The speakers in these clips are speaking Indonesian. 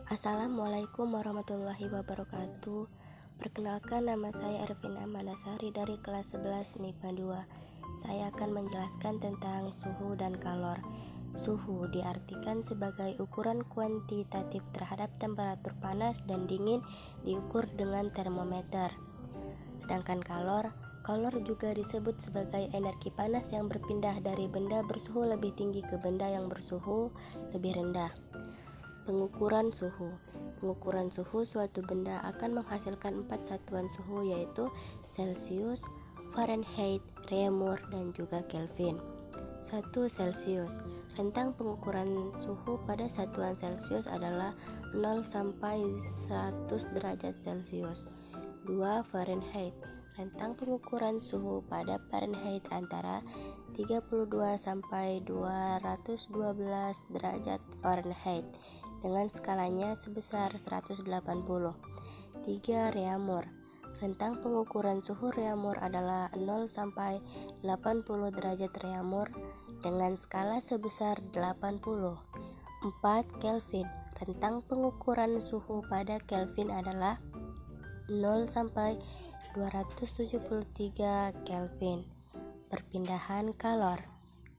Assalamualaikum warahmatullahi wabarakatuh. Perkenalkan, nama saya Ervina Manasari dari kelas 11 MIPA 2. Saya akan menjelaskan tentang suhu dan kalor. Suhu diartikan sebagai ukuran kuantitatif terhadap temperatur panas dan dingin diukur dengan termometer. Sedangkan kalor juga disebut sebagai energi panas yang berpindah dari benda bersuhu lebih tinggi ke benda yang bersuhu lebih rendah. Pengukuran suhu suatu benda akan menghasilkan 4 satuan suhu, yaitu Celcius, Fahrenheit, Reaumur, dan juga Kelvin. 1. Celcius. Rentang pengukuran suhu pada satuan Celcius adalah 0 sampai 100 derajat Celcius. 2. Fahrenheit. Rentang pengukuran suhu pada Fahrenheit antara 32 sampai 212 derajat Fahrenheit dengan skalanya sebesar 180. 3. Reaumur. Rentang pengukuran suhu Reaumur adalah 0 sampai 80 derajat Reaumur dengan skala sebesar 80. 4. Kelvin. Rentang pengukuran suhu pada Kelvin adalah 0 sampai 273 Kelvin. Perpindahan kalor.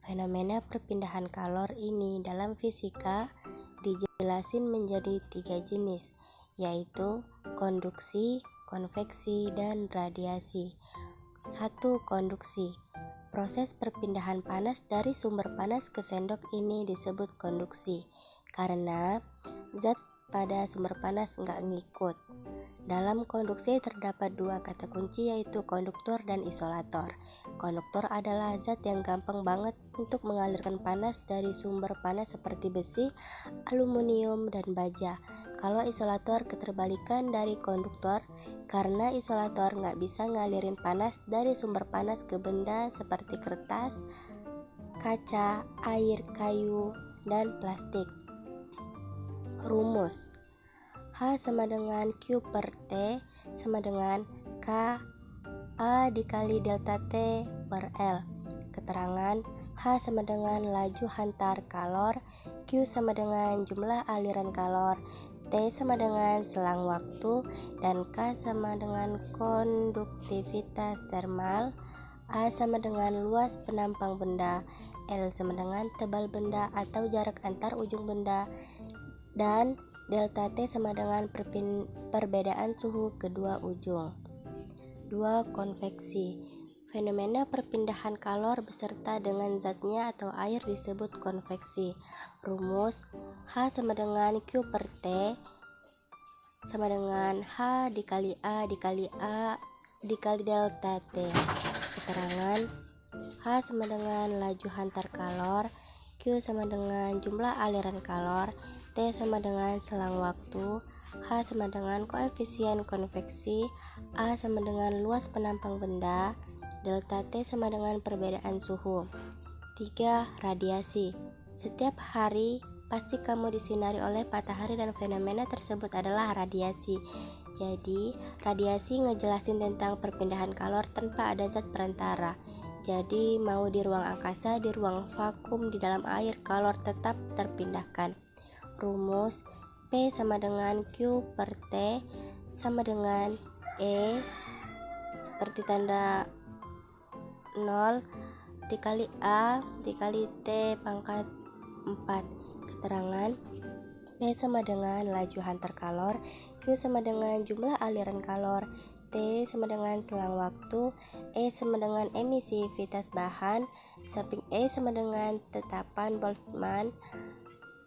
Fenomena perpindahan kalor ini dalam fisika dijelasin menjadi 3 jenis, yaitu konduksi, konveksi, dan radiasi. 1. Konduksi. Proses perpindahan panas dari sumber panas ke sendok ini disebut konduksi, karena zat pada sumber panas nggak ngikut. Dalam konduksi terdapat 2 kata kunci, yaitu konduktor dan isolator. Konduktor adalah zat yang gampang banget untuk mengalirkan panas dari sumber panas seperti besi, aluminium, dan baja. Kalau isolator keterbalikan dari konduktor, karena isolator nggak bisa ngalirin panas dari sumber panas ke benda seperti kertas, kaca, air, kayu, dan plastik. Rumus. H sama dengan Q per T sama dengan K A dikali delta T per L. Keterangan: H sama dengan laju hantar kalor, Q sama dengan jumlah aliran kalor, T sama dengan selang waktu, dan K sama dengan konduktivitas termal, A sama dengan luas penampang benda, L sama dengan tebal benda atau jarak antar ujung benda, dan delta T sama dengan perbedaan suhu kedua ujung. 2. Konveksi. Fenomena perpindahan kalor beserta dengan zatnya atau air disebut konveksi. Rumus: H sama dengan Q per T sama dengan H dikali A dikali A dikali delta T. Keterangan: H sama dengan laju hantar kalor, Q sama dengan jumlah aliran kalor, T sama dengan selang waktu, H sama dengan koefisien konveksi, A sama dengan luas penampang benda, delta T sama dengan perbedaan suhu. 3. Radiasi. Setiap hari pasti kamu disinari oleh matahari dan fenomena tersebut adalah radiasi. Jadi, radiasi ngejelasin tentang perpindahan kalor tanpa ada zat perantara. Jadi, mau di ruang angkasa, di ruang vakum, di dalam air, kalor tetap terpindahkan. Rumus: P sama dengan Q per T sama dengan E seperti tanda 0 dikali A dikali T pangkat 4. Keterangan: P sama dengan laju hantar kalor, Q sama dengan jumlah aliran kalor, T sama dengan selang waktu, E sama dengan emisivitas bahan, samping E sama dengan tetapan Boltzmann,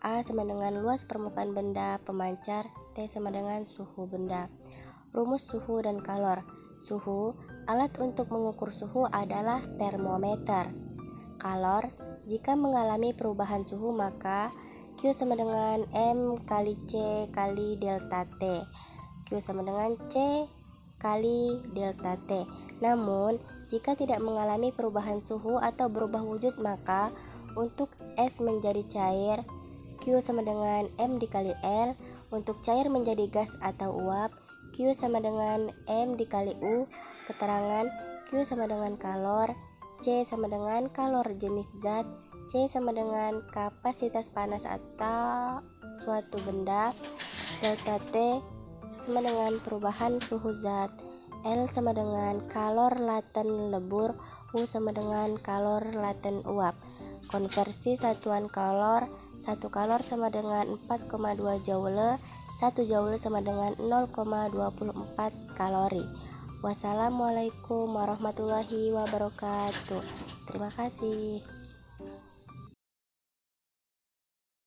A sama dengan luas permukaan benda pemancar, T sama dengan suhu benda. Rumus suhu dan kalor. Suhu, alat untuk mengukur suhu adalah termometer. Kalor, jika mengalami perubahan suhu maka Q sama dengan M kali C kali delta T. Q sama dengan C kali delta T. Namun, jika tidak mengalami perubahan suhu atau berubah wujud maka untuk es menjadi cair, Q sama dengan M dikali L. Untuk cair menjadi gas atau uap, Q sama dengan M dikali U. Keterangan: Q sama dengan kalor, C sama dengan kalor jenis zat, C sama dengan kapasitas panas atau suatu benda, delta T sama dengan perubahan suhu zat, L sama dengan kalor laten lebur, U sama dengan kalor laten uap. Konversi satuan kalor, 1 kalor sama dengan 4,2 joule, 1 joule sama dengan 0,24 kalori. Wassalamualaikum warahmatullahi wabarakatuh. Terima kasih.